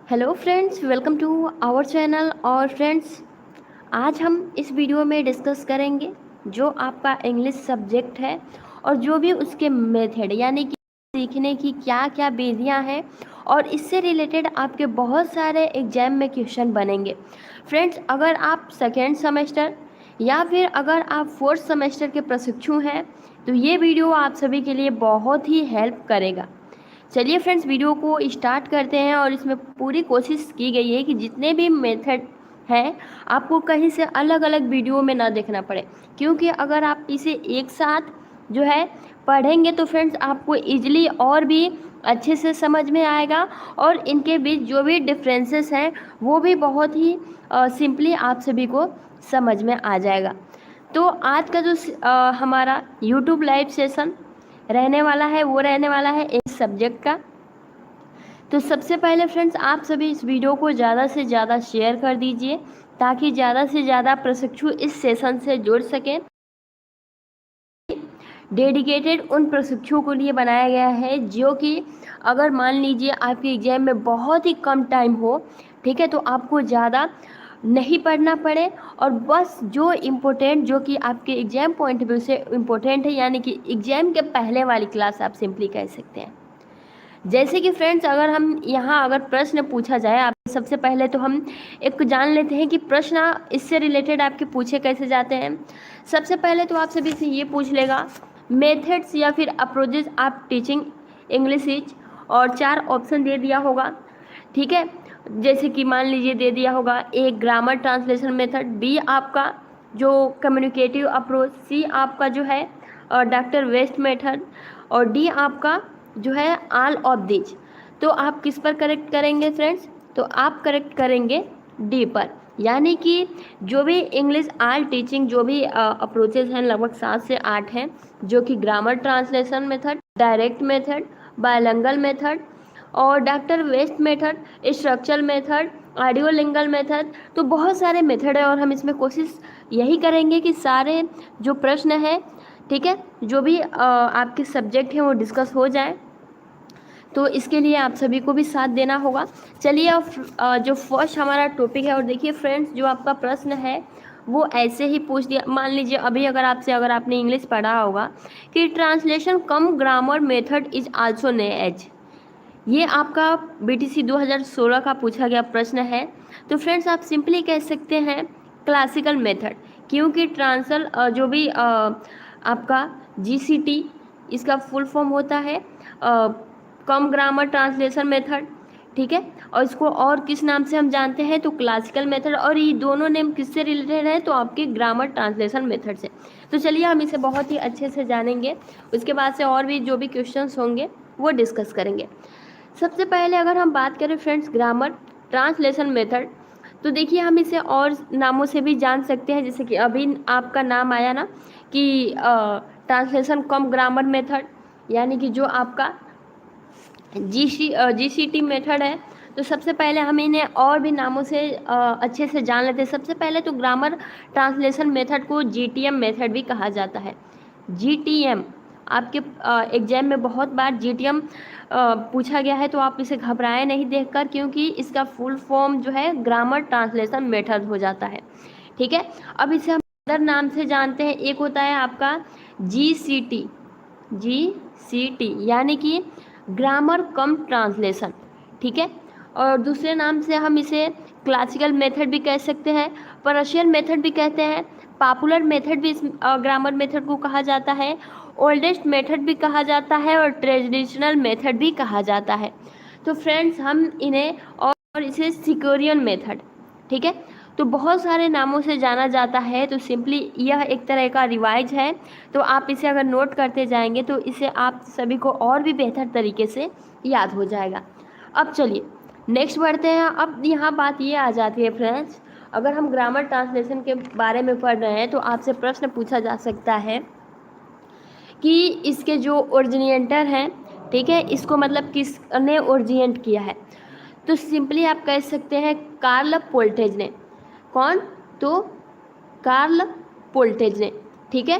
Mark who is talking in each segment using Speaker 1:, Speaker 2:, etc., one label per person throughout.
Speaker 1: Hello friends, welcome to our channel. और friends, आज हम इस वीडियो में डिस्कस करेंगे जो आपका इंग्लिश सब्जेक्ट है और जो भी उसके मेथड यानी कि सीखने की क्या क्या विधियां हैं, और इससे रिलेटेड आपके बहुत सारे एग्जाम में क्वेश्चन बनेंगे। फ्रेंड्स, अगर आप सेकेंड सेमेस्टर या फिर अगर आप फोर्थ सेमेस्टर के प्रशिक्षु हैं तो ये वीडियो आप सभी के लिए बहुत ही हेल्प करेगा। चलिए फ्रेंड्स, वीडियो को स्टार्ट करते हैं। और इसमें पूरी कोशिश की गई है कि जितने भी मेथड हैं आपको कहीं से अलग अलग वीडियो में ना देखना पड़े, क्योंकि अगर आप इसे एक साथ जो है पढ़ेंगे तो फ्रेंड्स आपको इजीली और भी अच्छे से समझ में आएगा, और इनके बीच जो भी डिफरेंसेस हैं वो भी बहुत ही सिंपली आप सभी को समझ में आ जाएगा। तो आज का जो हमारा यूट्यूब लाइव सेशन रहने वाला है वो रहने वाला है इस सब्जेक्ट का। तो सबसे पहले फ्रेंड्स, आप सभी इस वीडियो को ज़्यादा से ज़्यादा शेयर कर दीजिए ताकि ज़्यादा से ज़्यादा प्रशिक्षु इस सेशन से जुड़ सकें। डेडिकेटेड उन प्रशिक्षुओं के लिए बनाया गया है जो कि अगर मान लीजिए आपके एग्जाम में बहुत ही कम टाइम हो, ठीक है, तो आपको ज़्यादा नहीं पढ़ना पड़े और बस जो इम्पोर्टेंट, जो कि आपके एग्जाम पॉइंट ऑफ व्यू से इम्पोर्टेंट है, यानी कि एग्जाम के पहले वाली क्लास आप सिंपली कह सकते हैं। जैसे कि फ्रेंड्स, अगर हम यहाँ अगर प्रश्न पूछा जाए आप, सबसे पहले तो हम एक जान लेते हैं कि प्रश्न इससे रिलेटेड आपके पूछे कैसे जाते हैं। सबसे पहले तो आप सभी से ये पूछ लेगा मेथड्स या फिर अप्रोचेज आप टीचिंग इंग्लिश इज, और 4 ऑप्शन दे दिया होगा, ठीक है। जैसे कि मान लीजिए दे दिया होगा ए ग्रामर ट्रांसलेशन मेथड, बी आपका जो कम्युनिकेटिव अप्रोच, सी आपका जो है डॉक्टर वेस्ट मेथड, और डी आपका जो है ऑल ऑफ दिस। तो आप किस पर करेक्ट करेंगे फ्रेंड्स? तो आप करेक्ट करेंगे डी पर, यानी कि जो भी इंग्लिश ऑल टीचिंग जो भी अप्रोचेज हैं लगभग 7 से 8 हैं, जो कि grammar translation method, direct method, bilingual method, और doctor West method, structural method, audiolingual method. तो बहुत सारे मेथड है और हम इसमें कोशिश यही करेंगे कि सारे जो प्रश्न है, ठीक है, जो भी आपके सब्जेक्ट हैं वो डिस्कस हो जाए। तो इसके लिए आप सभी को भी साथ देना होगा। चलिए अब जो फर्स्ट हमारा टॉपिक है, और देखिए फ्रेंड्स, जो आपका प्रश्न है वो ऐसे ही पूछ दिया। मान लीजिए अभी अगर आपने इंग्लिश पढ़ा होगा कि translation cum grammar method is also known as, ये आपका बीटीसी 2016 का पूछा गया प्रश्न है। तो फ्रेंड्स आप सिंपली कह सकते हैं क्लासिकल मेथड, क्योंकि ट्रांसल जो भी आपका जीसीटी इसका फुल फॉर्म होता है कम ग्रामर ट्रांसलेशन मेथड, ठीक है। और इसको और किस नाम से हम जानते हैं? तो क्लासिकल मेथड। और ये दोनों नेम किससे रिलेटेड है? तो आपके ग्रामर ट्रांसलेशन मेथड से। तो चलिए हम इसे बहुत ही अच्छे से जानेंगे, उसके बाद से और भी जो भी क्वेश्चंस होंगे वो डिस्कस करेंगे। सबसे पहले अगर हम बात करें फ्रेंड्स ग्रामर ट्रांसलेशन मेथड, तो देखिए हम इसे और नामों से भी जान सकते हैं। जैसे कि अभी आपका नाम आया ना कि ट्रांसलेशन कम ग्रामर मेथड, यानी कि जो आपका जीसीटी मेथड है। तो सबसे पहले हम इन्हें और भी नामों से अच्छे से जान लेते हैं। सबसे पहले तो ग्रामर ट्रांसलेशन मेथड को जीटीएम मेथड भी कहा जाता है। जीटीएम आपके एग्जाम में बहुत बार जीटीएम पूछा गया है, तो आप इसे घबराएं नहीं देखकर, क्योंकि इसका फुल फॉर्म जो है ग्रामर ट्रांसलेशन मेथड हो जाता है, ठीक है। अब इसे हम अदर नाम से जानते हैं। एक होता है आपका जीसीटी, जीसीटी यानी कि ग्रामर कम ट्रांसलेशन, ठीक है। और दूसरे नाम से हम इसे क्लासिकल मेथड भी कह सकते हैं, पर्शियन मेथड भी कहते हैं, पॉपुलर मेथड भी इस ग्रामर मेथड को कहा जाता है, ओल्डेस्ट मेथड भी कहा जाता है, और ट्रेडिशनल मेथड भी कहा जाता है। तो फ्रेंड्स हम इन्हें और इसे सिकोरियन मेथड, ठीक है। तो बहुत सारे नामों से जाना जाता है। तो सिंपली यह एक तरह का रिवाइज है, तो आप इसे अगर नोट करते जाएंगे तो इसे आप सभी को और भी बेहतर तरीके से याद हो जाएगा। अब चलिए नेक्स्ट बढ़ते हैं। अब यहाँ बात ये आ जाती है फ्रेंड्स, अगर हम ग्रामर ट्रांसलेशन के बारे में पढ़ रहे हैं तो आपसे प्रश्न पूछा जा सकता है कि इसके जो ओरिजिनेटर हैं, ठीक है, इसको मतलब किसने ओरिजिनेट किया है? तो सिंपली आप कह सकते हैं कार्ल पोल्टेज ने। कौन? तो कार्ल पोल्टेज ने, ठीक है।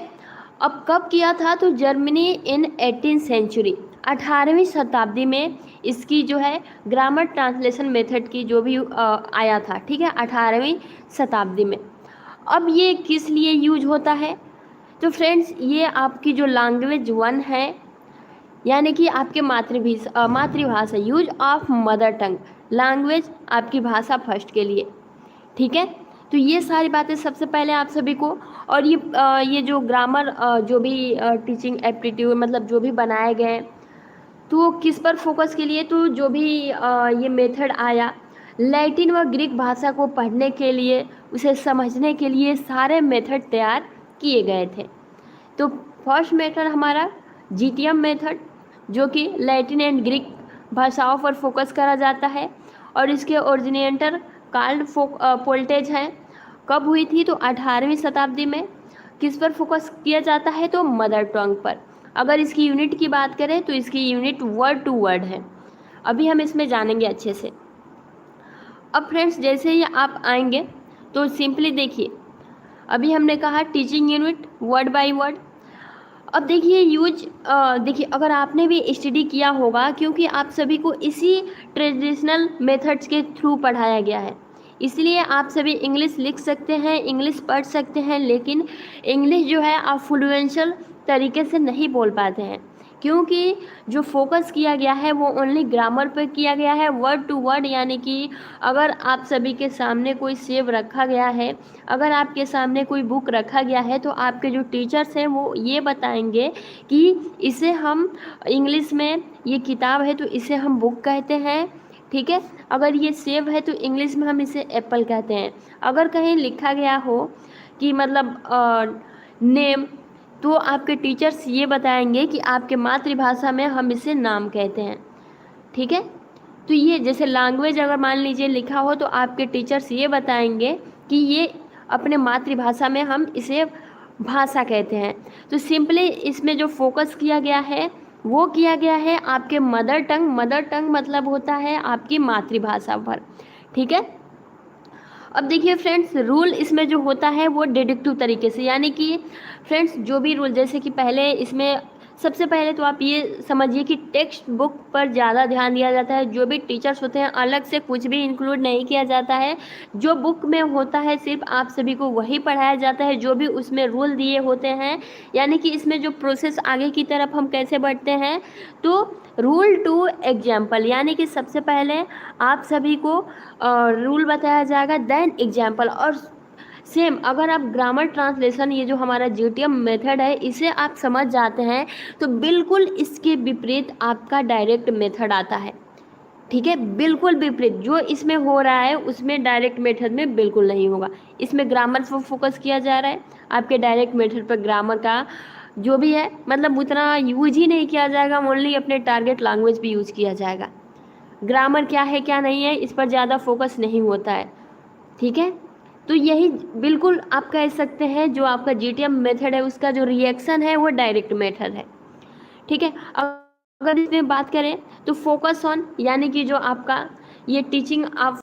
Speaker 1: अब कब किया था? तो जर्मनी इन 18th सेंचुरी, 18वीं शताब्दी में इसकी जो है ग्रामर ट्रांसलेशन मेथड की जो भी आया था, ठीक है, 18वीं शताब्दी में। अब ये किस लिए यूज होता है? तो फ्रेंड्स ये आपकी जो लैंग्वेज 1 है, यानी कि आपके मातृभाषा, use of mother tongue language, आपकी भाषा फर्स्ट के लिए, ठीक है। तो ये सारी बातें सबसे पहले आप सभी को, और ये जो ग्रामर जो भी टीचिंग एप्टीट्यूड मतलब जो भी बनाए गए, तो किस पर फोकस के लिए, तो जो भी ये मेथड आया लैटिन व ग्रीक भाषा को पढ़ने के लिए, उसे समझने के लिए सारे मेथड तैयार किए गए थे। तो फर्स्ट मेथड हमारा जीटीएम मेथड, जो कि लैटिन एंड ग्रीक भाषाओं पर फोकस करा जाता है, और इसके ओरिजिनेटर कार्ल पोल्टेज हैं। कब हुई थी? तो 18वीं शताब्दी में। किस पर फोकस किया जाता है? तो मदर टंग पर। अगर इसकी यूनिट की बात करें तो इसकी यूनिट वर्ड टू वर्ड है। अभी हम इसमें जानेंगे अच्छे से। अब फ्रेंड्स जैसे ही आप आएंगे तो सिंपली देखिए, अभी हमने कहा teaching unit word by word. अब देखिए देखिए अगर आपने भी स्टडी किया होगा, क्योंकि आप सभी को इसी ट्रेडिशनल मेथड्स के थ्रू पढ़ाया गया है, इसलिए आप सभी इंग्लिश लिख सकते हैं, इंग्लिश पढ़ सकते हैं, लेकिन इंग्लिश जो है आप फ्लुएंशियल तरीके से नहीं बोल पाते हैं, क्योंकि जो फोकस किया गया है वो ओनली ग्रामर पर किया गया है, वर्ड टू वर्ड। यानी कि अगर आप सभी के सामने कोई सेव रखा गया है, अगर आपके सामने कोई बुक रखा गया है, तो आपके जो टीचर्स हैं वो ये बताएंगे कि इसे हम इंग्लिश में, ये किताब है तो इसे हम बुक कहते हैं, ठीक है। अगर ये सेब है तो इंग्लिश में हम इसे एप्पल कहते हैं। अगर कहीं लिखा गया हो कि मतलब नेम, तो आपके टीचर्स ये बताएंगे कि आपके मातृभाषा में हम इसे नाम कहते हैं, ठीक है। तो ये जैसे लैंग्वेज अगर मान लीजिए लिखा हो, तो आपके टीचर्स ये बताएंगे कि ये अपने मातृभाषा में हम इसे भाषा कहते हैं। तो सिंपली इसमें जो फोकस किया गया है वो किया गया है आपके मदर टंग। मदर टंग मतलब होता है आपकी मातृभाषा पर, ठीक है। अब देखिए फ्रेंड्स, रूल इसमें जो होता है वो डिडक्टिव तरीके से, यानी कि फ्रेंड्स जो भी रूल, जैसे कि पहले इसमें सबसे पहले तो आप ये समझिए कि टेक्स्ट बुक पर ज़्यादा ध्यान दिया जाता है। जो भी टीचर्स होते हैं अलग से कुछ भी इंक्लूड नहीं किया जाता है, जो बुक में होता है सिर्फ आप सभी को वही पढ़ाया जाता है, जो भी उसमें रूल दिए होते हैं। यानी कि इसमें जो प्रोसेस आगे की तरफ हम कैसे बढ़ते हैं, तो रूल टू एग्जाम्पल, यानी कि सबसे पहले आप सभी को रूल बताया जाएगा, देन एग्जाम्पल। और सेम अगर आप ग्रामर ट्रांसलेशन, ये जो हमारा जीटीएम मेथड है, इसे आप समझ जाते हैं, तो बिल्कुल इसके विपरीत आपका डायरेक्ट मेथड आता है, ठीक है। बिल्कुल विपरीत जो इसमें हो रहा है उसमें डायरेक्ट मेथड में बिल्कुल नहीं होगा। इसमें ग्रामर पर फोकस किया जा रहा है, आपके डायरेक्ट मेथड पर ग्रामर का जो भी है मतलब उतना यूज ही नहीं किया जाएगा, ओनली अपने टारगेट लैंग्वेज पे यूज किया जाएगा। ग्रामर क्या है क्या नहीं है इस पर ज़्यादा फोकस नहीं होता है, ठीक है। तो यही बिल्कुल आप कह सकते हैं जो आपका जीटीएम मेथड है उसका जो रिएक्शन है वो डायरेक्ट मेथड है, ठीक है। अगर इसमें बात करें तो फोकस ऑन, यानी कि जो आपका ये टीचिंग आप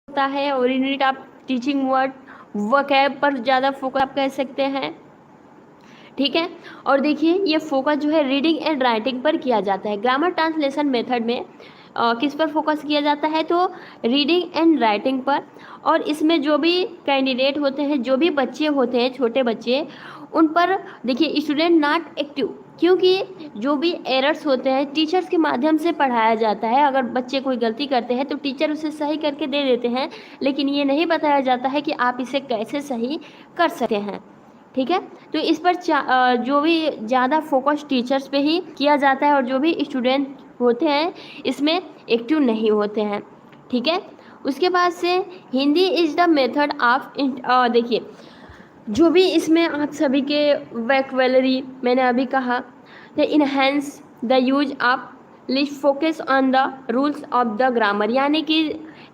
Speaker 1: होता है, और यूनिट आप टीचिंग वर्ड वोकैब पर ज़्यादा फोकस आप कह सकते हैं, ठीक है। और देखिए ये फोकस जो है रीडिंग एंड राइटिंग पर किया जाता है। ग्रामर ट्रांसलेशन मेथड में किस पर फोकस किया जाता है, तो रीडिंग एंड राइटिंग पर। और इसमें जो भी कैंडिडेट होते हैं, जो भी बच्चे होते हैं, छोटे बच्चे, उन पर देखिए स्टूडेंट नॉट एक्टिव, क्योंकि जो भी एरर्स होते हैं टीचर्स के माध्यम से पढ़ाया जाता है। अगर बच्चे कोई गलती करते हैं तो टीचर उसे सही करके दे देते हैं, लेकिन ये नहीं बताया जाता है कि आप इसे कैसे सही कर सकते हैं, ठीक है। तो इस पर जो भी ज़्यादा फोकस टीचर्स पे ही किया जाता है, और जो भी स्टूडेंट होते हैं इसमें एक्टिव नहीं होते हैं, ठीक है। उसके बाद से Hindi is the method of, देखिए जो भी इसमें आप सभी के वोकैबुलरी मैंने अभी कहा, the enhance the use of list focus on the rules of the grammar, यानी कि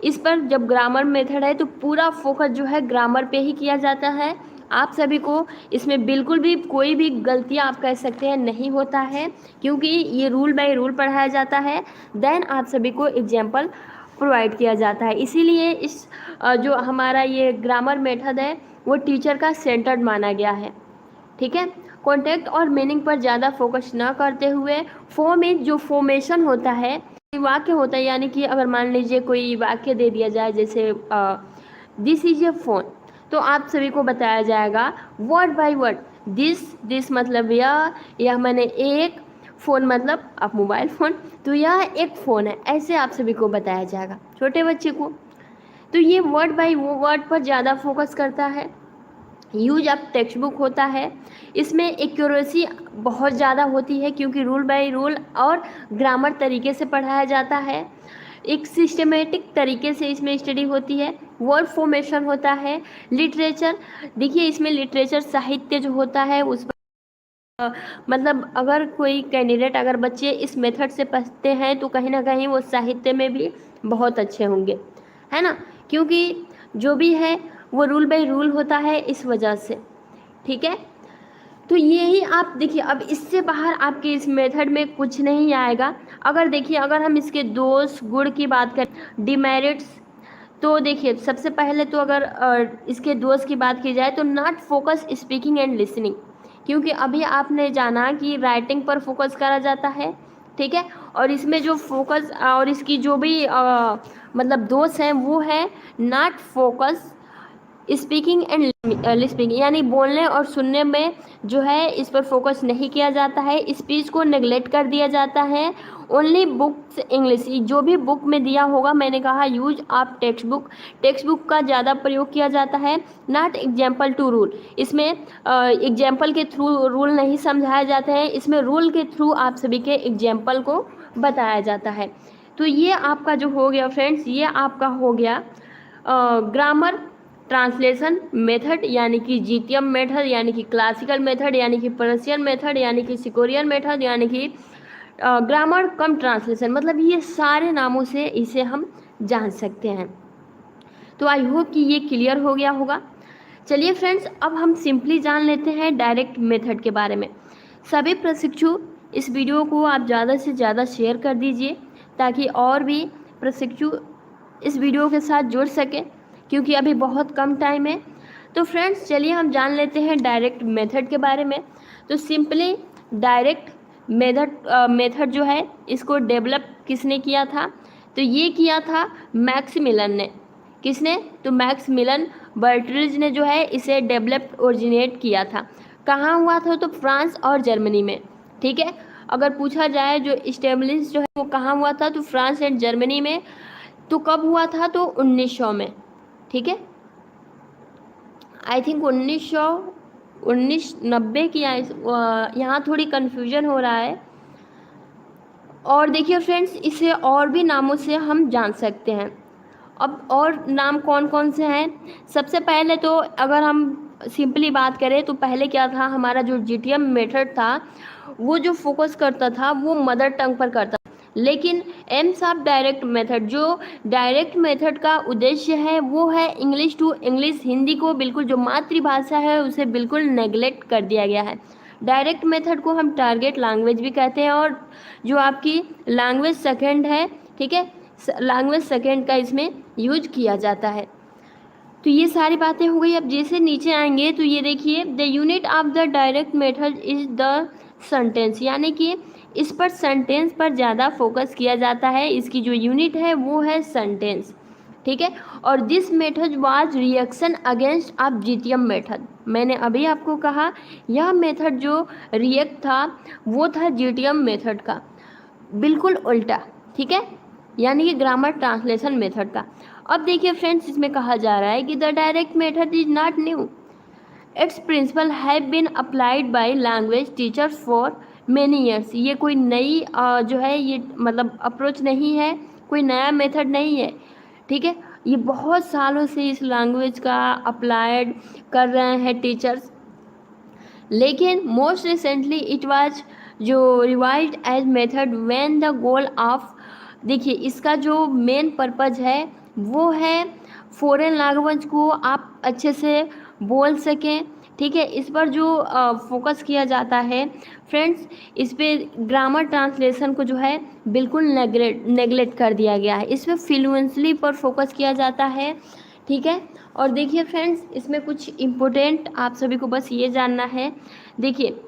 Speaker 1: इस पर जब ग्रामर मेथड है तो पूरा फोकस जो है ग्रामर पे ही किया जाता है। आप सभी को इसमें बिल्कुल भी कोई भी गलतियाँ आप कह सकते हैं नहीं होता है, क्योंकि ये रूल बाय रूल पढ़ाया जाता है, देन आप सभी को एग्जाम्पल प्रोवाइड किया जाता है। इसीलिए इस जो हमारा ये ग्रामर मेथड है वो टीचर का सेंटर्ड माना गया है, ठीक है। कॉन्टेक्ट और मीनिंग पर ज़्यादा फोकस ना करते हुए फॉर्म में जो फॉर्मेशन होता है, वाक्य होता है, यानी कि अगर मान लीजिए कोई वाक्य दे दिया जाए जैसे दिस इज ए फोन, तो आप सभी को बताया जाएगा वर्ड बाय वर्ड। दिस मतलब यह मैंने एक, फ़ोन मतलब आप मोबाइल फ़ोन, तो यह एक फ़ोन है, ऐसे आप सभी को बताया जाएगा छोटे बच्चे को। तो ये वर्ड बाय वर्ड पर ज़्यादा फोकस करता है। यूज ऑफ टेक्स्ट बुक होता है, इसमें एक्यूरेसी बहुत ज़्यादा होती है क्योंकि रूल बाय रूल और ग्रामर तरीके से पढ़ाया जाता है। एक सिस्टमेटिक तरीके से इसमें स्टडी होती है। वर्ड फॉर्मेशन होता है। लिटरेचर, देखिए इसमें लिटरेचर साहित्य जो होता है उस मतलब अगर कोई कैंडिडेट, अगर बच्चे इस मेथड से पढ़ते हैं तो कहीं ना कहीं वो साहित्य में भी बहुत अच्छे होंगे, है ना, क्योंकि जो भी है वो रूल बाय रूल होता है इस वजह से। ठीक है, तो यही आप देखिए, अब इससे बाहर आपके इस मेथड में कुछ नहीं आएगा। अगर देखिए, अगर हम इसके दोष गुण की बात करें, डिमेरिट्स, तो देखिए सबसे पहले तो अगर इसके दोष की बात की जाए तो not focus speaking and listening, क्योंकि अभी आपने जाना कि राइटिंग पर फोकस करा जाता है। ठीक है, और इसमें जो फोकस और इसकी जो भी मतलब दोष हैं वो है not focus speaking and listening, यानी बोलने और सुनने में जो है इस पर फोकस नहीं किया जाता है, स्पीच को नेगलेक्ट कर दिया जाता है। ओनली बुक्स इंग्लिश, जो भी बुक में दिया होगा, मैंने कहा यूज ऑफ टेक्स्ट बुक का ज़्यादा प्रयोग किया जाता है। नॉट एग्जाम्पल टू रूल, इसमें एग्जाम्पल के थ्रू रूल नहीं समझाए जाते हैं, इसमें रूल के थ्रू आप सभी के एग्जाम्पल को बताया जाता है। तो ये आपका जो हो गया फ्रेंड्स, ये आपका हो गया ग्रामर ट्रांसलेशन मेथड, यानी कि जीटीएम मेथड, यानी कि क्लासिकल मेथड, यानी कि पर्शियन मेथड, यानी कि सिकोरियन मेथड, यानी कि ग्रामर कम ट्रांसलेशन, मतलब ये सारे नामों से इसे हम जान सकते हैं। तो आई होप कि ये क्लियर हो गया होगा। चलिए फ्रेंड्स, अब हम सिंपली जान लेते हैं डायरेक्ट मेथड के बारे में। सभी प्रशिक्षु इस वीडियो को आप ज़्यादा से ज़्यादा शेयर कर दीजिए ताकि और भी प्रशिक्षु इस वीडियो के साथ जुड़ सके, क्योंकि अभी बहुत कम टाइम है। तो फ्रेंड्स चलिए हम जान लेते हैं डायरेक्ट मेथड के बारे में। तो सिंपली डायरेक्ट मेथड जो है इसको डेवलप किसने किया था, तो ये किया था मैक्सिमिलन ने। किसने, तो मैक्सिमिलन बर्टरेज ने जो है इसे डेवलप ओरिजिनेट किया था। कहाँ हुआ था, तो फ्रांस और जर्मनी में। ठीक है, अगर पूछा जाए जो इस्टेब्लिश जो है वो कहाँ हुआ था, तो फ्रांस एंड जर्मनी में। तो कब हुआ था, तो 1900 में। ठीक है, आई थिंक 1990 की, यहाँ थोड़ी कन्फ्यूजन हो रहा है। और देखिए फ्रेंड्स, इसे और भी नामों से हम जान सकते हैं। अब और नाम कौन कौन से हैं, सबसे पहले तो अगर हम सिंपली बात करें तो पहले क्या था, हमारा जो जीटीएम मेथड था वो जो फोकस करता था वो मदर टंग पर करता था। लेकिन एम्स ऑफ डायरेक्ट मेथड, जो डायरेक्ट मेथड का उद्देश्य है वो है इंग्लिश टू इंग्लिश, हिंदी को बिल्कुल जो मातृभाषा है उसे बिल्कुल नेगलेक्ट कर दिया गया है। डायरेक्ट मेथड को हम टारगेट लैंग्वेज भी कहते हैं, और जो आपकी लैंग्वेज सेकेंड है, ठीक है, लैंग्वेज सेकेंड का इसमें यूज किया जाता है। तो ये सारी बातें हो गई। अब जैसे नीचे आएंगे तो ये देखिए, the unit of the direct method is the sentence, यानी कि इस पर सेंटेंस पर ज़्यादा फोकस किया जाता है। इसकी जो यूनिट है वो है सेंटेंस। ठीक है, और this method was reaction against of GTM method. मैंने अभी आपको कहा यह मेथड जो रिएक्ट था वो था जीटीएम मेथड का बिल्कुल उल्टा। ठीक है, यानी कि ग्रामर ट्रांसलेशन मेथड का। अब देखिए फ्रेंड्स, इसमें कहा जा रहा है कि the direct method is not new, it's principle have been applied by language teachers for many years. ये कोई नई जो है ये मतलब अप्रोच नहीं है, कोई नया मेथड नहीं है। ठीक है, ये बहुत सालों से इस लैंग्वेज का अप्लाइड कर रहे हैं टीचर्स, लेकिन मोस्ट रिसेंटली इट वाज जो revised as method when the goal of, देखिए इसका जो मेन पर्पज है वो है फॉरेन लैंग्वेज को आप अच्छे से बोल सकें। ठीक है, इस पर जो फोकस किया जाता है फ्रेंड्स, इस पे ग्रामर ट्रांसलेशन को जो है बिल्कुल नेगलेक्ट कर दिया गया है। इस पर फ्लुएंसली पर फोकस किया जाता है। ठीक है, और देखिए फ्रेंड्स, इसमें कुछ इम्पोर्टेंट आप सभी को बस ये जानना है। देखिए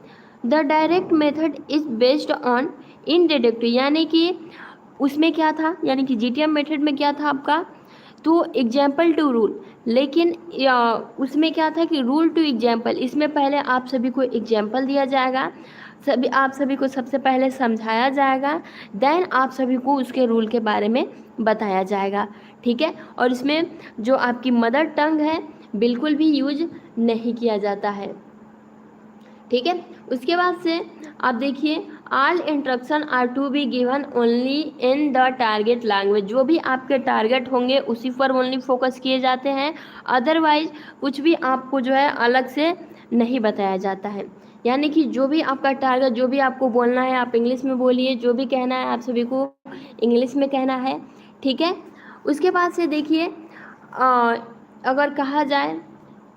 Speaker 1: the direct method is based on inductive, यानी कि उसमें क्या था, यानी कि जीटीएम मेथड में क्या था आपका, तो एग्जाम्पल टू रूल, लेकिन उसमें क्या था कि रूल टू एग्जाम्पल। इसमें पहले आप सभी को एग्जाम्पल दिया जाएगा, आप सभी को सबसे पहले समझाया जाएगा, देन आप सभी को उसके रूल के बारे में बताया जाएगा, ठीक है। और इसमें जो आपकी मदर टंग है बिल्कुल भी यूज नहीं किया जाता है, ठीक है। उसके बाद से आप देखिए, all instruction are to be given only in the target language, जो भी आपके टारगेट होंगे उसी पर ओनली फोकस किए जाते हैं, अदरवाइज कुछ भी आपको जो है अलग से नहीं बताया जाता है। यानी कि जो भी आपका टारगेट, जो भी आपको बोलना है आप इंग्लिश में बोलिए, जो भी कहना है आप सभी को इंग्लिश में कहना है, ठीक है। उसके बाद से देखिए, अगर कहा जाए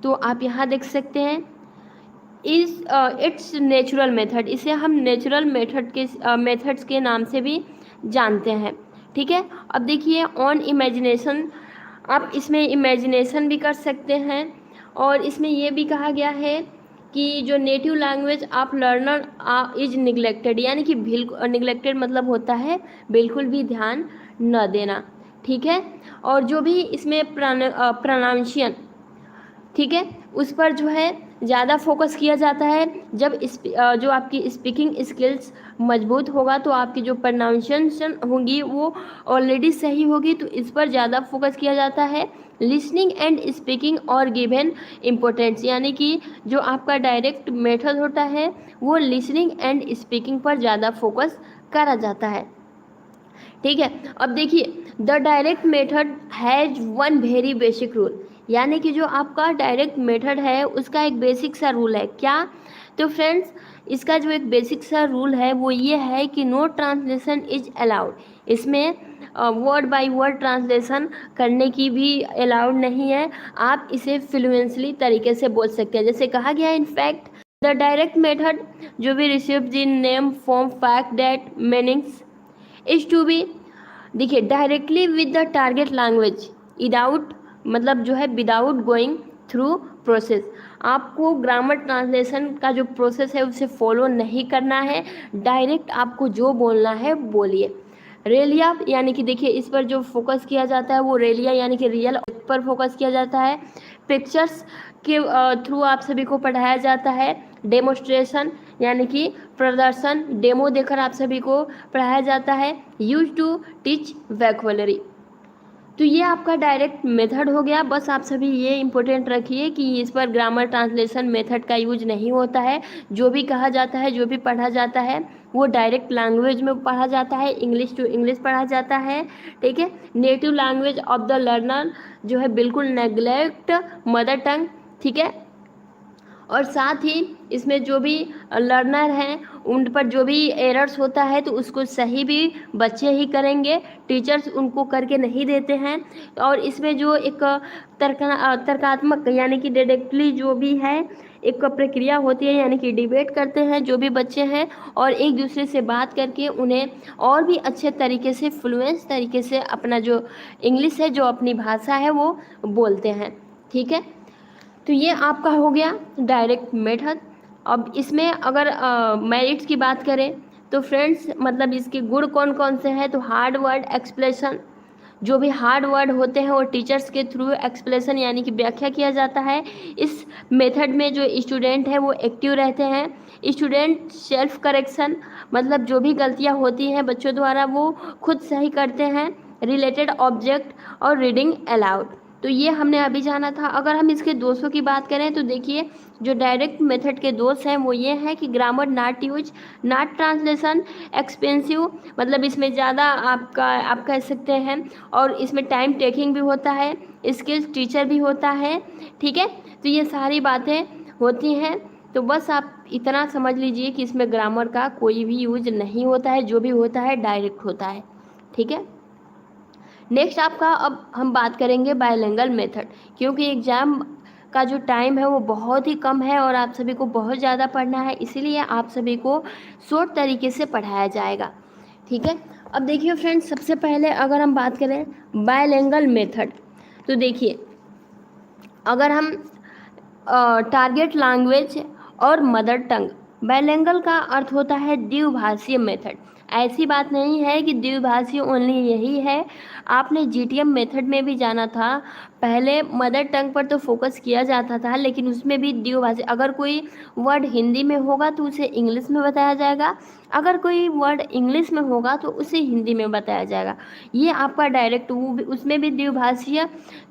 Speaker 1: तो आप यहाँ देख सकते हैं, इट्स नेचुरल मेथड, इसे हम नेचुरल मेथड्स के नाम से भी जानते हैं, ठीक है। अब देखिए, ऑन इमेजिनेशन, आप इसमें इमेजिनेशन भी कर सकते हैं, और इसमें ये भी कहा गया है कि जो नेटिव लैंग्वेज आप लर्नर इज निगलेक्टेड, यानी कि बिल्कुल निगलेक्टेड मतलब होता है बिल्कुल भी ध्यान न देना, ठीक है। और जो भी इसमें प्रोनाउंसिएशन, ठीक है, उस पर जो है ज़्यादा फोकस किया जाता है। जब जो आपकी स्पीकिंग स्किल्स मजबूत होगा तो आपकी जो प्रोनाउंसिएशन होगी वो ऑलरेडी सही होगी, तो इस पर ज़्यादा फोकस किया जाता है। लिसनिंग एंड स्पीकिंग और गिवन इम्पोर्टेंस, यानी कि जो आपका डायरेक्ट मेथड होता है वो लिसनिंग एंड स्पीकिंग पर ज़्यादा फोकस करा जाता है, ठीक है। अब देखिए, the direct method has one very basic rule, यानी कि जो आपका डायरेक्ट मेथड है उसका एक बेसिक सा रूल है। क्या? तो फ्रेंड्स, इसका जो एक बेसिक सा रूल है वो ये है कि नो ट्रांसलेशन इज अलाउड, इसमें वर्ड बाय वर्ड ट्रांसलेशन करने की भी अलाउड नहीं है। आप इसे फ्लुएंटली तरीके से बोल सकते हैं, जैसे कहा गया है, इनफैक्ट द डायरेक्ट मेथड जो भी received in name form fact that meanings is to be, देखिए, directly with the target language without, मतलब जो है विदाउट गोइंग थ्रू प्रोसेस, आपको ग्रामर ट्रांसलेशन का जो प्रोसेस है उसे फॉलो नहीं करना है, डायरेक्ट आपको जो बोलना है बोलिए। रेलिया, यानी कि देखिए इस पर जो फोकस किया जाता है वो रेलिया यानी कि रियल पर फोकस किया जाता है। पिक्चर्स के थ्रू आप सभी को पढ़ाया जाता है। डेमोस्ट्रेशन यानी कि प्रदर्शन, डेमो देकर आप सभी को पढ़ाया जाता है। यूज टू टीच वोकैबुलरी, तो ये आपका डायरेक्ट मेथड हो गया। बस आप सभी ये इम्पोर्टेंट रखिए कि इस पर ग्रामर ट्रांसलेशन मेथड का यूज नहीं होता है। जो भी कहा जाता है, जो भी पढ़ा जाता है वो डायरेक्ट लैंग्वेज में पढ़ा जाता है, इंग्लिश टू इंग्लिश पढ़ा जाता है, ठीक है। Native language of the learner जो है बिल्कुल नेग्लेक्ट मदर टंग, ठीक है। और साथ ही इसमें जो भी लर्नर हैं उन पर जो भी एरर्स होता है तो उसको सही भी बच्चे ही करेंगे, टीचर्स उनको करके नहीं देते हैं। और इसमें जो एक तर्कात्मक यानी कि डिडक्टली जो भी है एक प्रक्रिया होती है, यानी कि डिबेट करते हैं जो भी बच्चे हैं और एक दूसरे से बात करके उन्हें और भी अच्छे तरीके से फ्लुएंस तरीके से अपना जो इंग्लिश है, जो अपनी भाषा है वो बोलते हैं, ठीक है। तो ये आपका हो गया डायरेक्ट मेथड। अब इसमें अगर मेरिट्स की बात करें तो फ्रेंड्स, मतलब इसके गुण कौन कौन से हैं, तो हार्ड वर्ड एक्सप्लेशन, जो भी हार्ड वर्ड होते हैं वो टीचर्स के थ्रू एक्सप्लेशन यानी कि व्याख्या किया जाता है। इस मेथड में जो स्टूडेंट है वो एक्टिव रहते हैं। स्टूडेंट सेल्फ करेक्शन, मतलब जो भी गलतियां होती हैं बच्चों द्वारा वो खुद सही करते हैं। रिलेटेड ऑब्जेक्ट और रीडिंग अलाउड, तो ये हमने अभी जाना था। अगर हम इसके दोषों की बात करें तो देखिए, जो डायरेक्ट मेथड के दोष हैं वो ये हैं कि grammar not use, not translation, expensive, मतलब इसमें ज़्यादा आप कह सकते हैं, और इसमें टाइम टेकिंग भी होता है, स्किल्स टीचर भी होता है, ठीक है। तो ये सारी बातें होती हैं। तो बस आप इतना समझ लीजिए कि इसमें ग्रामर का कोई भी यूज नहीं होता है, जो भी होता है डायरेक्ट होता है, ठीक है। नेक्स्ट आपका, अब हम बात करेंगे बायलिंगुअल मेथड, क्योंकि एग्ज़ाम का जो टाइम है वो बहुत ही कम है और आप सभी को बहुत ज़्यादा पढ़ना है, इसीलिए आप सभी को शॉर्ट तरीके से पढ़ाया जाएगा, ठीक है। अब देखिए फ्रेंड्स, सबसे पहले अगर हम बात करें बायलिंगुअल मेथड, तो देखिए अगर हम टारगेट लैंग्वेज और मदर टंग बाइलिंगुअल का अर्थ होता है द्विभाषीय मेथड। ऐसी बात नहीं है कि द्विभाषीय ओनली यही है, आपने जीटीएम मेथड में भी जाना था। पहले मदर टंग पर तो फोकस किया जाता था, लेकिन उसमें भी द्विभाषी, अगर कोई वर्ड हिंदी में होगा तो उसे इंग्लिश में बताया जाएगा, अगर कोई वर्ड इंग्लिश में होगा तो उसे हिंदी में बताया जाएगा। ये आपका डायरेक्ट उसमें भी द्विभाषीय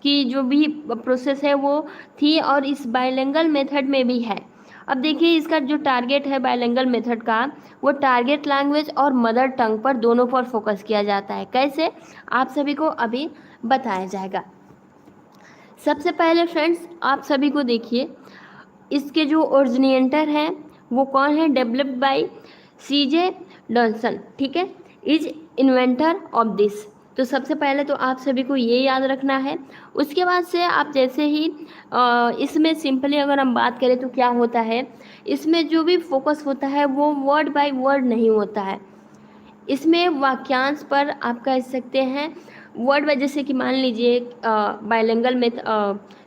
Speaker 1: की जो भी प्रोसेस है वो थी, और इस बाइलिंगुअल मेथड में भी है। अब देखिए इसका जो टारगेट है बाइलिंगुअल मेथड का, वो टारगेट लैंग्वेज और मदर टंग पर दोनों पर फोकस किया जाता है। कैसे, आप सभी को अभी बताया जाएगा। सबसे पहले फ्रेंड्स आप सभी को देखिए, इसके जो ओरिजिनेटर हैं वो कौन है, डेवलप्ड बाय सीजे डॉनसन, ठीक है, इज इन्वेंटर ऑफ दिस। तो सबसे पहले तो आप सभी को ये याद रखना है। उसके बाद से आप जैसे ही इसमें सिंपली अगर हम बात करें तो क्या होता है, इसमें जो भी फोकस होता है वो वर्ड बाय वर्ड नहीं होता है, इसमें वाक्यांश पर आप कह सकते हैं वर्ड बाय। जैसे कि मान लीजिए बाइलिंगुअल में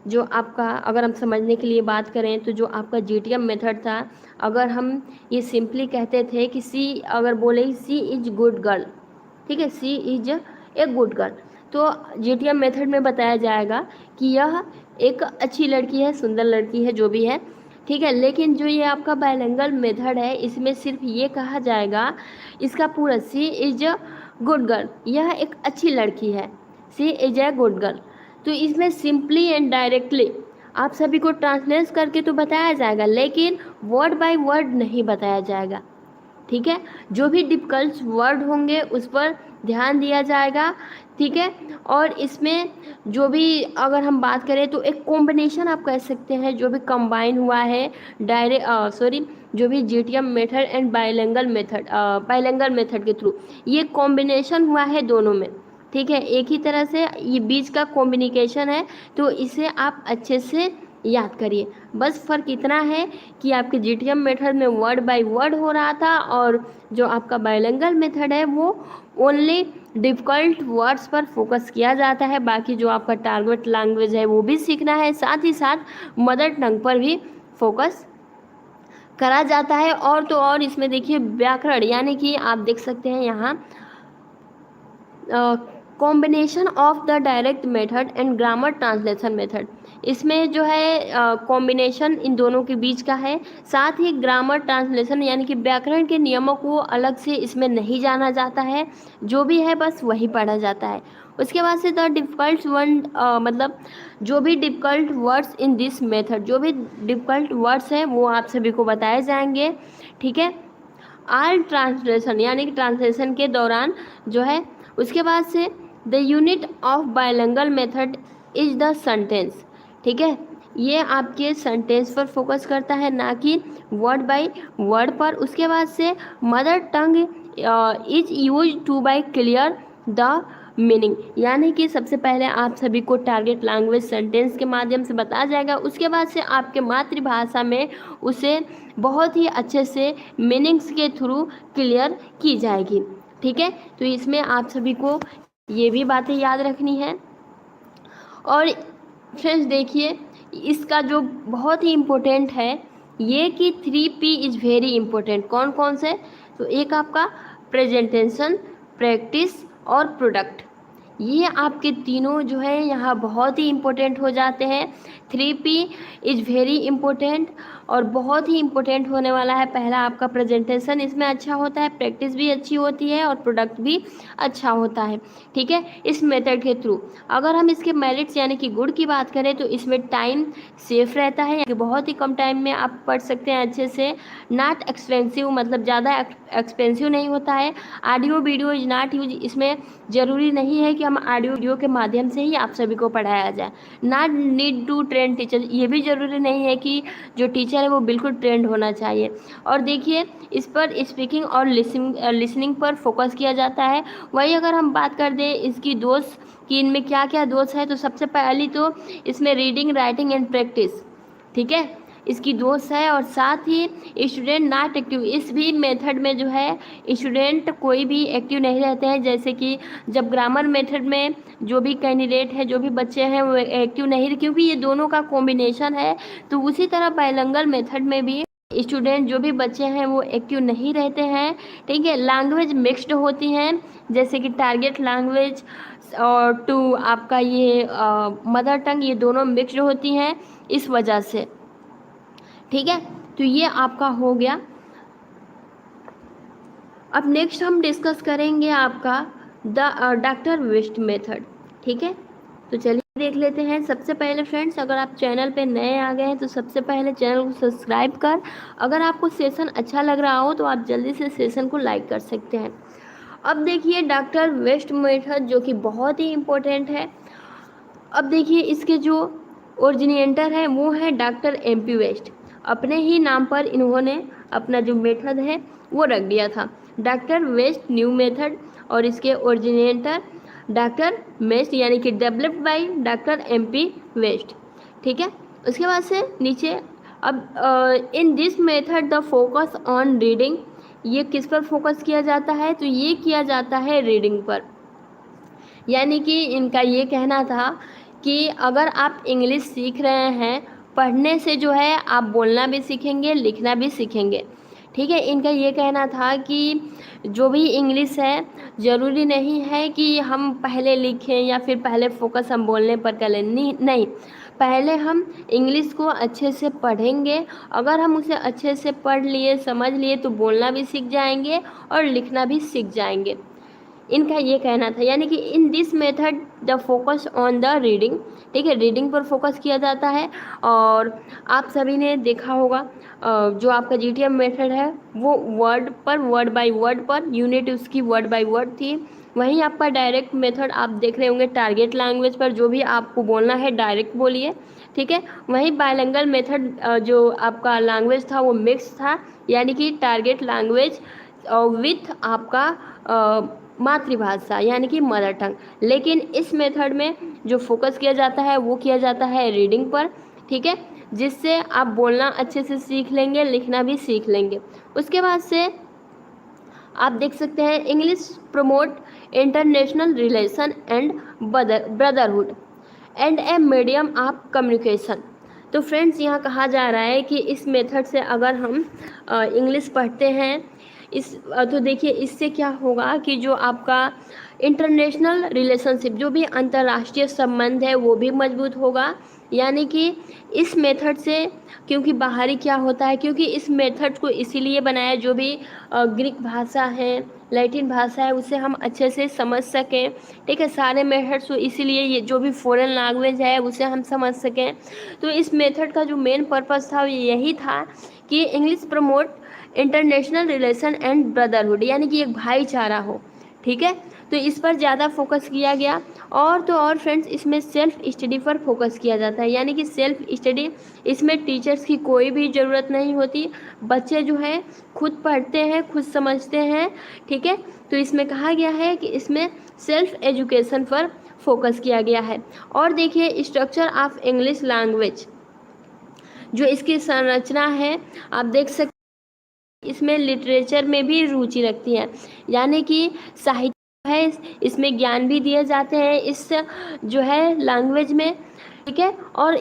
Speaker 1: जो आपका, अगर हम समझने के लिए बात करें तो जो आपका जीटीएम मेथड था, अगर हम ये सिंपली कहते थे कि सी, अगर बोले सी इज गुड गर्ल, ठीक है, सी इज ए गुड गर्ल, तो जीटीएम मेथड में बताया जाएगा कि यह एक अच्छी लड़की है, सुंदर लड़की है, जो भी है, ठीक है। लेकिन जो ये आपका बाइलिंगुअल मेथड है, इसमें सिर्फ ये कहा जाएगा, इसका पूरा सी इज अ गुड गर्ल, यह एक अच्छी लड़की है, सी इज ए गुड गर्ल। तो इसमें सिंपली एंड डायरेक्टली आप सभी को ट्रांसलेट करके तो बताया जाएगा, लेकिन वर्ड बाय वर्ड नहीं बताया जाएगा, ठीक है। जो भी डिफिकल्ट वर्ड होंगे उस पर ध्यान दिया जाएगा, ठीक है। और इसमें जो भी अगर हम बात करें तो एक कॉम्बिनेशन आप कह सकते हैं, जो भी कंबाइन हुआ है जो भी GTM method and bilingual method के थ्रू ये कॉम्बिनेशन हुआ है दोनों में, ठीक है। एक ही तरह से ये बीच का कम्युनिकेशन है, तो इसे आप अच्छे से याद करिए। बस फ़र्क इतना है कि आपके जीटीएम मेथड में वर्ड बाय वर्ड हो रहा था, और जो आपका बाइलिंगुअल मेथड है वो ओनली डिफ़िकल्ट वर्ड्स पर फोकस किया जाता है। बाकी जो आपका टारगेट लैंग्वेज है वो भी सीखना है, साथ ही साथ मदर टंग पर भी फोकस करा जाता है। और तो और इसमें देखिए व्याकरण, यानी कि आप देख सकते हैं यहाँ combination of the direct method and grammar translation method, इसमें जो है कॉम्बिनेशन इन दोनों के बीच का है। साथ ही ग्रामर ट्रांसलेशन यानी कि व्याकरण के नियमों को अलग से इसमें नहीं जाना जाता है, जो भी है बस वही पढ़ा जाता है। उसके बाद से द डिफ़िकल्ट मतलब जो भी difficult words in this method, जो भी डिफ़िकल्ट वर्ड्स हैं वो आप सभी को बताए जाएंगे, ठीक है। ऑल ट्रांसलेशन यानी कि ट्रांसलेशन के दौरान जो है। उसके बाद से the unit of bilingual method is the sentence, ठीक है, ये आपके सेंटेंस पर फोकस करता है, ना कि वर्ड बाय वर्ड पर। उसके बाद से mother tongue is use to by clear the meaning, यानी कि सबसे पहले आप सभी को टारगेट लैंग्वेज सेंटेंस के माध्यम से बताया जाएगा, उसके बाद से आपके मातृभाषा में उसे बहुत ही अच्छे से मीनिंग्स के थ्रू क्लियर की जाएगी, ठीक है। तो इसमें आप सभी को ये भी बातें याद रखनी है। और फ्रेंड्स देखिए इसका जो बहुत ही इम्पोर्टेंट है ये कि 3P इज़ वेरी इम्पोर्टेंट। कौन कौन से, तो एक आपका प्रेजेंटेशन, प्रैक्टिस और प्रोडक्ट, ये आपके तीनों जो है यहाँ बहुत ही इम्पोर्टेंट हो जाते हैं। 3P इज़ वेरी इम्पोर्टेंट और बहुत ही इम्पोर्टेंट होने वाला है। पहला आपका प्रेजेंटेशन इसमें अच्छा होता है, प्रैक्टिस भी अच्छी होती है और प्रोडक्ट भी अच्छा होता है, ठीक है। इस मेथड के थ्रू अगर हम इसके मेरिट्स यानी कि गुड की बात करें तो इसमें टाइम सेफ रहता है, कि बहुत ही कम टाइम में आप पढ़ सकते हैं अच्छे से। नॉट एक्सपेंसिव, मतलब ज़्यादा एक्सपेंसिव नहीं होता है। Audio video is not use, इसमें ज़रूरी नहीं है कि हम ऑडियो वीडियो के माध्यम से ही आप सभी को पढ़ाया जाए। Not need to train teacher, ये भी ज़रूरी नहीं है कि जो टीचर है वो बिल्कुल ट्रेंड होना चाहिए। और देखिए इस पर स्पीकिंग और लिसनिंग पर फोकस किया जाता है। वही अगर हम बात कर दें इसकी दोष कि इनमें क्या क्या दोष है, तो सबसे पहली तो इसमें रीडिंग, राइटिंग एंड प्रैक्टिस, ठीक है, इसकी दोष है। और साथ ही स्टूडेंट नॉट एक्टिव, इस भी मेथड में जो है स्टूडेंट कोई भी एक्टिव नहीं रहते हैं। जैसे कि जब ग्रामर मेथड में जो भी कैंडिडेट है, जो भी बच्चे हैं वो एक्टिव नहीं, क्योंकि ये दोनों का कॉम्बिनेशन है। तो उसी तरह बाइलिंगुअल मेथड में भी स्टूडेंट जो भी बच्चे हैं वो एक्टिव नहीं रहते हैं, ठीक है। लैंग्वेज मिक्स्ड होती हैं, जैसे कि टारगेट लैंग्वेज और टू आपका ये मदर टंग, ये दोनों मिक्स्ड होती हैं इस वजह से, ठीक है। तो ये आपका हो गया। अब नेक्स्ट हम डिस्कस करेंगे आपका द डॉक्टर वेस्ट मेथड, ठीक है। तो चलिए देख लेते हैं। सबसे पहले फ्रेंड्स, अगर आप चैनल पे नए आ गए हैं तो सबसे पहले चैनल को सब्सक्राइब कर, अगर आपको सेशन अच्छा लग रहा हो तो आप जल्दी से सेशन को लाइक कर सकते हैं। अब देखिए डॉक्टर वेस्ट मेथड जो कि बहुत ही इम्पोर्टेंट है। अब देखिए इसके जो ओरिजिनेटर है वो है डॉक्टर MP वेस्ट। अपने ही नाम पर इन्होंने अपना जो मेथड है वो रख दिया था, डॉक्टर वेस्ट न्यू मेथड, और इसके ओरिजिनेटर डॉक्टर वेस्ट यानी कि developed by doctor MP West, ठीक है। उसके बाद से नीचे अब in this method the focus on reading, ये किस पर फोकस किया जाता है, तो ये किया जाता है रीडिंग पर। यानी कि इनका ये कहना था कि अगर आप इंग्लिश सीख रहे हैं, पढ़ने से जो है आप बोलना भी सीखेंगे, लिखना भी सीखेंगे, ठीक है। इनका ये कहना था कि जो भी इंग्लिश है ज़रूरी नहीं है कि हम पहले लिखें या फिर पहले फोकस हम बोलने पर करें, नहीं, पहले हम इंग्लिश को अच्छे से पढ़ेंगे। अगर हम उसे अच्छे से पढ़ लिए, समझ लिए, तो बोलना भी सीख जाएंगे और लिखना भी सीख जाएंगे, इनका ये कहना था। यानी कि in this method the focus on the reading, ठीक है, रीडिंग पर फोकस किया जाता है। और आप सभी ने देखा होगा जो आपका GTM मेथड है वो वर्ड पर, वर्ड बाय वर्ड पर, यूनिट उसकी वर्ड बाय वर्ड थी। वहीं आपका डायरेक्ट मेथड आप देख रहे होंगे टारगेट लैंग्वेज पर, जो भी आपको बोलना है डायरेक्ट बोलिए, ठीक है। वहीं बायलिंगुअल मेथड जो आपका लैंग्वेज था वो मिक्स था, यानी कि टारगेट लैंग्वेज विथ आपका मातृभाषा यानी कि मदर टंग। लेकिन इस मेथड में जो फोकस किया जाता है वो किया जाता है रीडिंग पर, ठीक है, जिससे आप बोलना अच्छे से सीख लेंगे, लिखना भी सीख लेंगे। उसके बाद से आप देख सकते हैं English promote international relation and brotherhood and a medium of communication. तो फ्रेंड्स यहाँ कहा जा रहा है कि इस मेथड से अगर हम इंग्लिश पढ़ते हैं, तो देखिए इससे क्या होगा कि जो आपका इंटरनेशनल रिलेशनशिप, जो भी अंतर्राष्ट्रीय संबंध है वो भी मजबूत होगा। यानी कि इस मेथड से, क्योंकि बाहरी क्या होता है, क्योंकि इस मेथड को इसीलिए बनाया जो भी ग्रीक भाषा है, लैटिन भाषा है, उसे हम अच्छे से समझ सकें, ठीक है। सारे मेथड्स को इसीलिए, ये जो भी फॉरेन लैंग्वेज है उसे हम समझ सकें। तो इस मेथड का जो मेन पर्पस था वो यही था कि English promote international relation and brotherhood, यानी कि एक भाईचारा हो, ठीक है। तो इस पर ज़्यादा फोकस किया गया। और तो और फ्रेंड्स, इसमें सेल्फ स्टडी पर फोकस किया जाता है, यानी कि सेल्फ स्टडी, इसमें टीचर्स की कोई भी ज़रूरत नहीं होती, बच्चे जो हैं खुद पढ़ते हैं, खुद समझते हैं, ठीक है। तो इसमें कहा गया है कि इसमें सेल्फ एजुकेशन पर फोकस किया गया है। और देखिए स्ट्रक्चर ऑफ इंग्लिश लैंग्वेज, जो इसकी संरचना है आप देख सकते, इसमें लिटरेचर में भी रुचि रखती है, यानी कि साहित्य है, इसमें ज्ञान भी दिए जाते हैं इस जो है लैंग्वेज में, ठीक है। और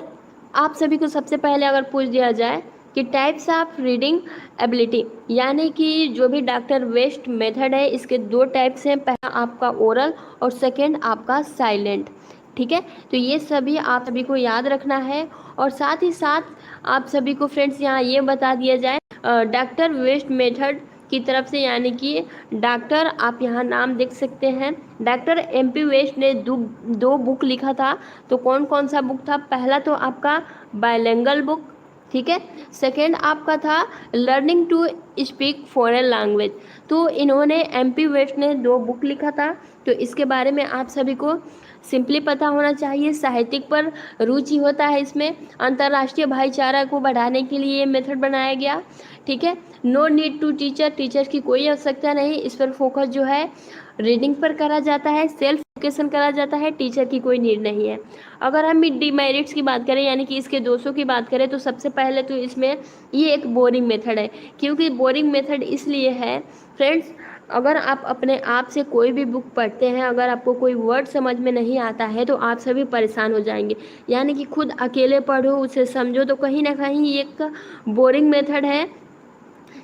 Speaker 1: आप सभी को सबसे पहले अगर पूछ दिया जाए कि टाइप्स ऑफ रीडिंग एबिलिटी, यानी कि जो भी डॉक्टर वेस्ट मेथड है इसके दो टाइप्स हैं, पहला आपका ओरल और सेकेंड आपका साइलेंट, ठीक है। तो ये सभी आप सभी को याद रखना है। और साथ ही साथ आप सभी को फ्रेंड्स यहाँ ये बता दिया जाए डॉक्टर वेस्ट मेथड की तरफ से, यानी कि डॉक्टर, आप यहाँ नाम देख सकते हैं, डॉक्टर MP वेस्ट ने दो बुक लिखा था। तो कौन कौन सा बुक था, पहला तो आपका बायलिंगुअल बुक, ठीक है, सेकेंड आपका था learning to speak foreign language. तो इन्होंने MP वेस्ट ने दो बुक लिखा था। तो इसके बारे में आप सभी को सिंपली पता होना चाहिए। साहित्यिक पर रुचि होता है इसमें, अंतर्राष्ट्रीय भाईचारा को बढ़ाने के लिए ये मेथड बनाया गया, ठीक है। नो नीड टू टीचर की कोई आवश्यकता नहीं, इस पर फोकस जो है रीडिंग पर करा जाता है, सेल्फ एजुकेशन करा जाता है, टीचर की कोई नीड नहीं है। अगर हम डिमेरिट्स की बात करें, यानी कि इसके दोषों की बात करें, तो सबसे पहले तो इसमें ये एक बोरिंग मेथड है। क्योंकि बोरिंग मेथड इसलिए है फ्रेंड्स, अगर आप अपने आप से कोई भी बुक पढ़ते हैं, अगर आपको कोई वर्ड समझ में नहीं आता है तो आप सभी परेशान हो जाएंगे। यानी कि खुद अकेले पढ़ो, उसे समझो, तो कहीं ना कहीं एक बोरिंग मेथड है।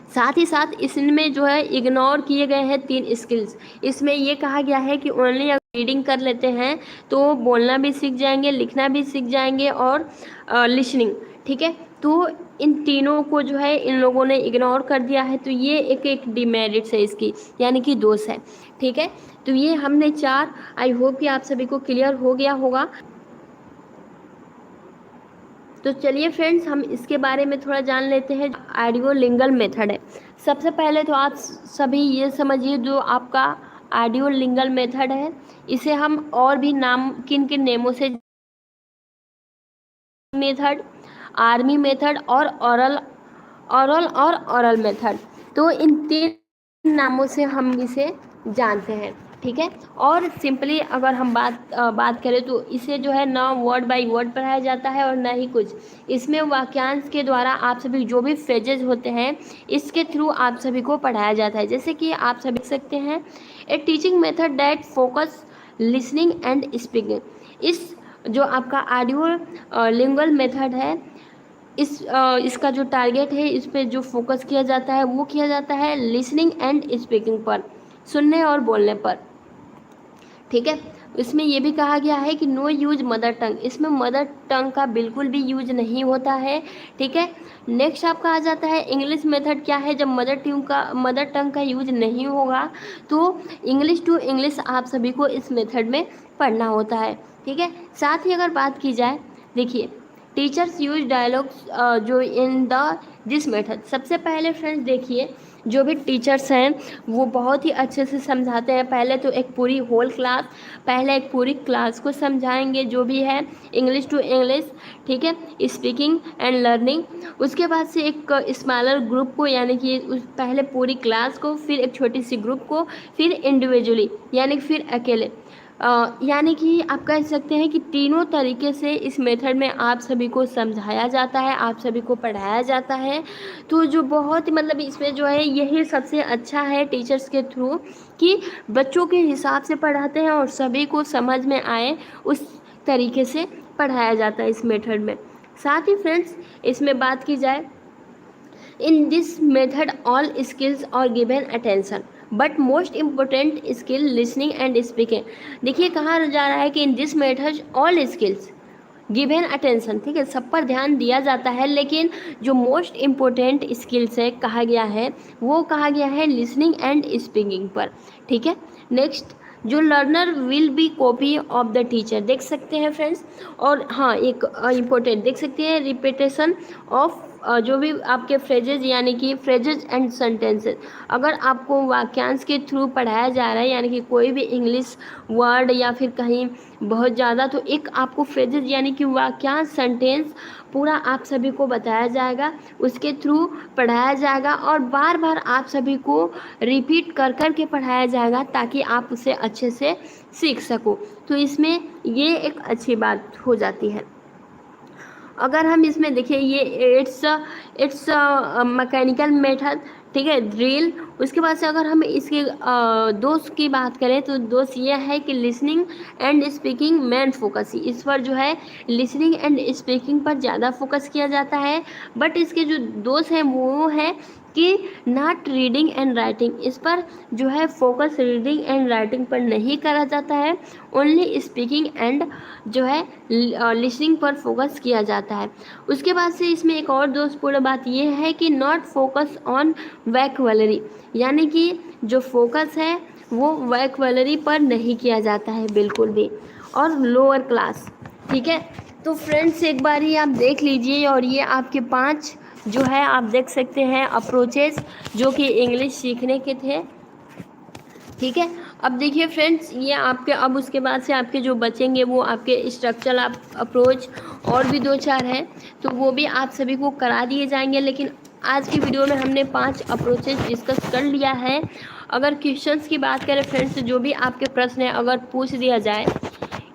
Speaker 1: साथ ही साथ इसमें जो है इग्नोर किए गए हैं 3 स्किल्स। इसमें ये कहा गया है कि ओनली अगर रीडिंग कर लेते हैं तो बोलना भी सीख जाएंगे, लिखना भी सीख जाएंगे और लिसनिंग। ठीक है, तो इन तीनों को जो है इन लोगों ने इग्नोर कर दिया है, तो ये एक एक डिमेरिट्स है इसकी, यानी कि दोष है। ठीक है, तो ये हमने 4, आई होप कि आप सभी को क्लियर हो गया होगा। तो चलिए फ्रेंड्स, हम इसके बारे में थोड़ा जान लेते हैं। ऑडियोलिंगल मेथड है। सबसे पहले तो आप सभी ये समझिए, जो आपका ऑडियोलिंगल मेथड है, इसे हम और भी नाम किन किन नेमों से, मेथड, आर्मी मेथड और ऑरल ऑरल और ऑरल मेथड, तो इन 3 नामों से हम इसे जानते हैं। ठीक है, और सिंपली अगर हम बात करें तो इसे जो है ना वर्ड बाय वर्ड पढ़ाया जाता है और ना ही कुछ। इसमें वाक्यांश के द्वारा आप सभी जो भी फ्रेजेज होते हैं इसके थ्रू आप सभी को पढ़ाया जाता है। जैसे कि आप सभी देख सकते हैं, a teaching method that focus listening and speaking. इस जो आपका ऑडियो लिंगुअल मेथड है, इसका जो टारगेट है, इस पे जो फोकस किया जाता है वो किया जाता है लिसनिंग एंड स्पीकिंग पर, सुनने और बोलने पर। ठीक है, इसमें ये भी कहा गया है कि नो यूज मदर टंग। इसमें मदर टंग का बिल्कुल भी यूज नहीं होता है। ठीक है, नेक्स्ट आपका आ जाता है इंग्लिश मेथड। क्या है, जब मदर टंग का यूज नहीं होगा तो इंग्लिश टू इंग्लिश आप सभी को इस मेथड में पढ़ना होता है। ठीक है, साथ ही अगर बात की जाए, देखिए टीचर्स यूज डायलॉग्स जो इन द दिस मेथड। सबसे पहले फ्रेंड्स देखिए, जो भी टीचर्स हैं वो बहुत ही अच्छे से समझाते हैं। पहले तो एक पूरी होल क्लास, पहले एक पूरी क्लास को समझाएंगे जो भी है इंग्लिश टू इंग्लिश। ठीक है, स्पीकिंग एंड लर्निंग। उसके बाद से एक स्मॉलर ग्रुप को, यानी कि पहले पूरी क्लास को, फिर एक छोटी सी ग्रुप को, फिर इंडिविजुअली यानी फिर अकेले। यानी कि आप कह सकते हैं कि तीनों तरीके से इस मेथड में आप सभी को समझाया जाता है, आप सभी को पढ़ाया जाता है। तो जो बहुत ही मतलब इसमें जो है यही सबसे अच्छा है टीचर्स के थ्रू, कि बच्चों के हिसाब से पढ़ाते हैं और सभी को समझ में आए उस तरीके से पढ़ाया जाता है इस मेथड में। साथ ही फ्रेंड्स, इसमें बात की जाए, in this method all skills are given attention but most important skill listening and speaking. देखिए कहा जा रहा है कि in this method all skills given attention. ठीक है, सब पर ध्यान दिया जाता है, लेकिन जो मोस्ट इम्पोर्टेंट स्किल्स है कहा गया है, वो कहा गया है लिसनिंग एंड स्पीकिंग पर। ठीक है, नेक्स्ट, जो learner will be copy of the teacher. देख सकते हैं फ्रेंड्स, और हाँ एक इम्पोर्टेंट देख सकते हैं, रिपीटेशन ऑफ जो भी आपके फ्रेजेज, यानी कि फ्रेजेज एंड सेंटेंसेस। अगर आपको वाक्यांश के थ्रू पढ़ाया जा रहा है, यानी कि कोई भी इंग्लिश वर्ड या फिर कहीं बहुत ज़्यादा, तो एक आपको फ्रेजेज यानी कि वाक्यांश, सेंटेंस पूरा आप सभी को बताया जाएगा, उसके थ्रू पढ़ाया जाएगा और बार बार आप सभी को रिपीट कर कर के पढ़ाया जाएगा, ताकि आप उसे अच्छे से सीख सको। तो इसमें ये एक अच्छी बात हो जाती है। अगर हम इसमें देखिए, ये इट्स मैकेनिकल मेथड। ठीक है, ड्रिल। उसके बाद से अगर हम इसके दोष की बात करें, तो दोष ये है कि listening and speaking main focus. इस पर जो है लिसनिंग एंड स्पीकिंग पर ज़्यादा फोकस किया जाता है। बट इसके जो दोष हैं वो है कि नॉट रीडिंग एंड राइटिंग। इस पर जो है फोकस रीडिंग एंड राइटिंग पर नहीं करा जाता है, ओनली स्पीकिंग एंड जो है लिसनिंग पर फोकस किया जाता है। उसके बाद से इसमें एक और दोषपूर्ण बात यह है कि नॉट फोकस ऑन वैक्युलरी, यानी कि जो फोकस है वो वैक्युलरी पर नहीं किया जाता है बिल्कुल भी, और लोअर क्लास। ठीक है, तो फ्रेंड्स एक बार ही आप देख लीजिए, और ये आपके 5 जो है आप देख सकते हैं अप्रोचेस जो कि इंग्लिश सीखने के थे। ठीक है, अब देखिए फ्रेंड्स, ये आपके अब उसके बाद से आपके जो बचेंगे वो आपके स्ट्रक्चरल अप्रोच, और भी 2-4 हैं, तो वो भी आप सभी को करा दिए जाएंगे। लेकिन आज की वीडियो में हमने 5 अप्रोचेस डिस्कस कर लिया है। अगर क्वेश्चंस की बात करें फ्रेंड्स, जो भी आपके प्रश्न है अगर पूछ दिया जाए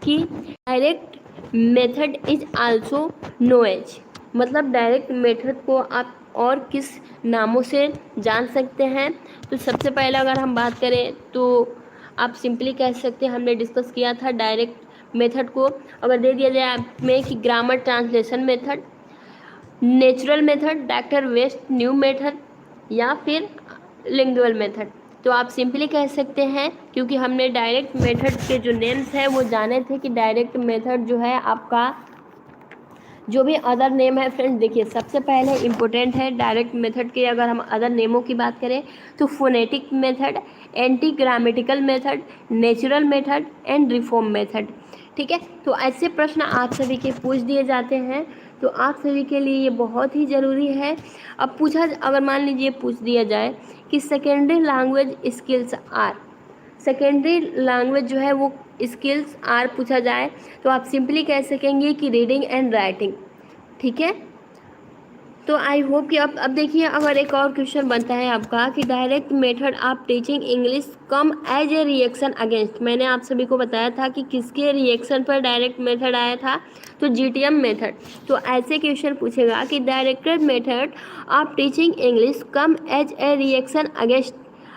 Speaker 1: कि direct method is also known as, मतलब डायरेक्ट मेथड को आप और किस नामों से जान सकते हैं। तो सबसे पहले अगर हम बात करें तो आप सिंपली कह सकते हैं, हमने डिस्कस किया था डायरेक्ट मेथड को अगर दे दिया जाए आप में कि grammar translation method, natural method, doctor West new method या फिर लिंगुअल मेथड, तो आप सिंपली कह सकते हैं, क्योंकि हमने डायरेक्ट मेथड के जो नेम्स हैं वो जाने थे कि डायरेक्ट मेथड जो है आपका जो भी अदर नेम है। फ्रेंड्स देखिए, सबसे पहले इम्पोर्टेंट है डायरेक्ट मेथड के अगर हम अदर नेमों की बात करें तो phonetic method, anti grammatical method, natural method and reform method. ठीक है, तो ऐसे प्रश्न आप सभी के पूछ दिए जाते हैं, तो आप सभी के लिए ये बहुत ही ज़रूरी है। अब पूछा अगर मान लीजिए पूछ दिया जाए कि secondary language skills are, secondary language जो है वो स्किल्स आर पूछा जाए तो आप सिंपली कह सकेंगे कि रीडिंग एंड राइटिंग। ठीक है, तो आई होप कि अब देखिए अगर एक और क्वेश्चन बनता है आपका कि direct method of teaching English come as a reaction against, मैंने आप सभी को बताया था कि किसके रिएक्शन पर डायरेक्ट मेथड आया था, तो जीटीएम मेथड। तो ऐसे क्वेश्चन पूछेगा कि directed method of teaching English come as a reaction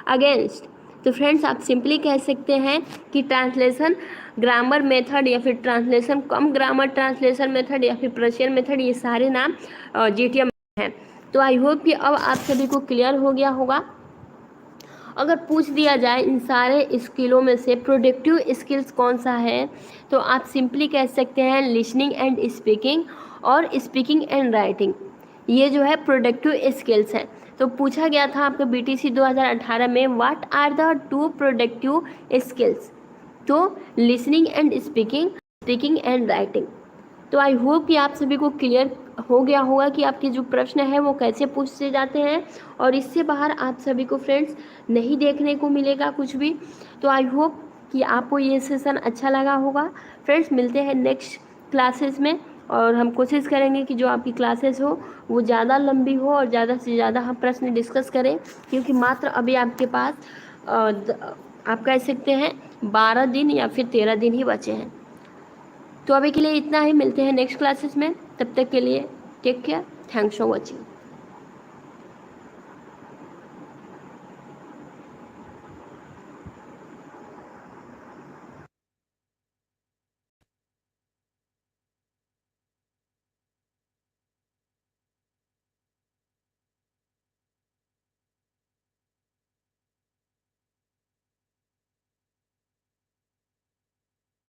Speaker 1: against, तो फ्रेंड्स आप सिंपली कह सकते हैं कि ट्रांसलेशन ग्रामर मेथड या फिर translation cum grammar translation method या फिर पर्शियन मेथड, ये सारे नाम जीटीएम हैं। तो आई होप कि अब आप सभी को क्लियर हो गया होगा। अगर पूछ दिया जाए इन सारे स्किलों में से प्रोडक्टिव स्किल्स कौन सा है, तो आप सिंपली कह सकते हैं लिसनिंग एंड स्पीकिंग और स्पीकिंग एंड राइटिंग, ये जो है प्रोडक्टिव स्किल्स हैं। तो पूछा गया था आपका बीटीसी 2018 में what are the two productive skills, तो listening and speaking, speaking and writing. तो आई होप कि आप सभी को क्लियर हो गया होगा कि आपके जो प्रश्न है वो कैसे पूछे जाते हैं, और इससे बाहर आप सभी को फ्रेंड्स नहीं देखने को मिलेगा कुछ भी। तो आई होप कि आपको ये सेशन अच्छा लगा होगा। फ्रेंड्स मिलते हैं नेक्स्ट क्लासेस में, और हम कोशिश करेंगे कि जो आपकी क्लासेस हो वो ज़्यादा लंबी हो और ज़्यादा से ज़्यादा हम प्रश्न डिस्कस करें, क्योंकि मात्र अभी आपके पास आप कह सकते हैं 12 दिन या फिर 13 दिन ही बचे हैं। तो अभी के लिए इतना ही, मिलते हैं नेक्स्ट क्लासेस में, तब तक के लिए take care, thanks for watching.